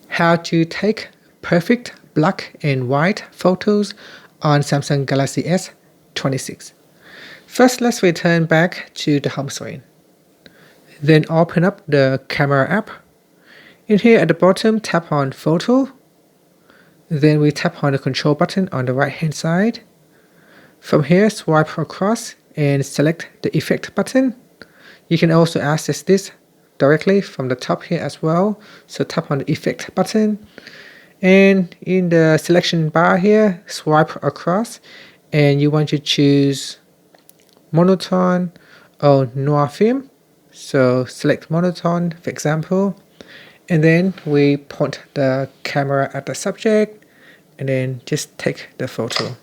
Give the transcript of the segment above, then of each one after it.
how to take perfect black and white photos on Samsung Galaxy S26. First, let's return back to the home screen. Then open up the camera app. In here at the bottom, tap on Photo. Then we tap on the control button on the right hand side. From here, swipe across and select the Effect button. You can also access this directly from the top here as well. So tap on the Effect button. And in the selection bar here, swipe across and you want to choose monotone or noir film. So select monotone, for example, and then we point the camera at the subject and then just take the photo.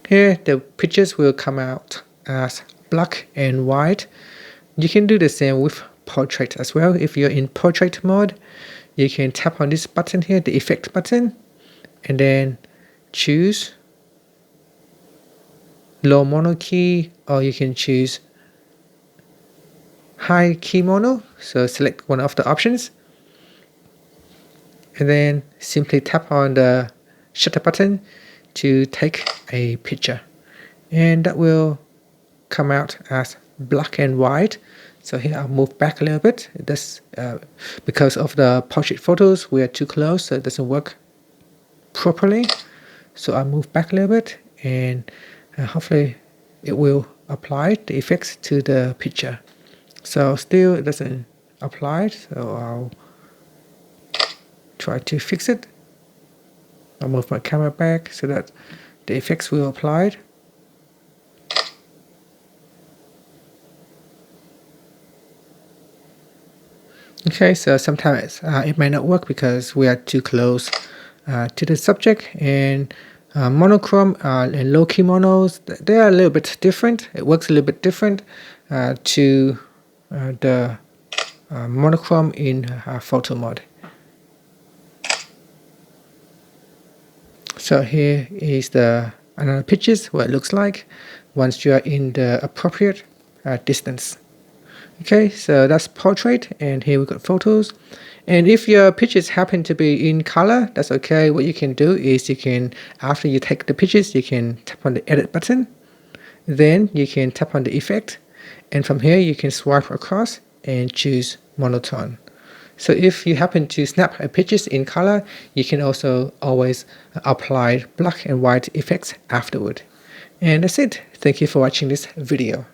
Here the pictures will come out as black and white. You can do the same with portrait as well. If you're in portrait mode, you can tap on this button here, the Effect button, and then choose low mono key, or you can choose high key mono. So select one of the options and then simply tap on the shutter button to take a picture, and that will come out as black and white. So here I'll move back a little bit. This because of the portrait photos we are too close, so it doesn't work properly. So I'll move back a little bit, and hopefully it will apply the effects to the picture. So still it doesn't apply, so I'll try to fix it. I'll move my camera back so that the effects will apply. Okay, so sometimes it might not work because we are too close to the subject, and monochrome and low key monos, they are a little bit different. It works a little bit different to the monochrome in photo mode. So here is the another pictures what it looks like once you are in the appropriate distance. Okay, so that's portrait, and here we got photos. And if your pictures happen to be in color, that's okay. What you can do is you can, after you take the pictures, you can tap on the edit button. Then you can tap on the effect, and from here you can swipe across and choose monotone. So if you happen to snap pictures in color, you can also always apply black and white effects afterward. And that's it. Thank you for watching this video.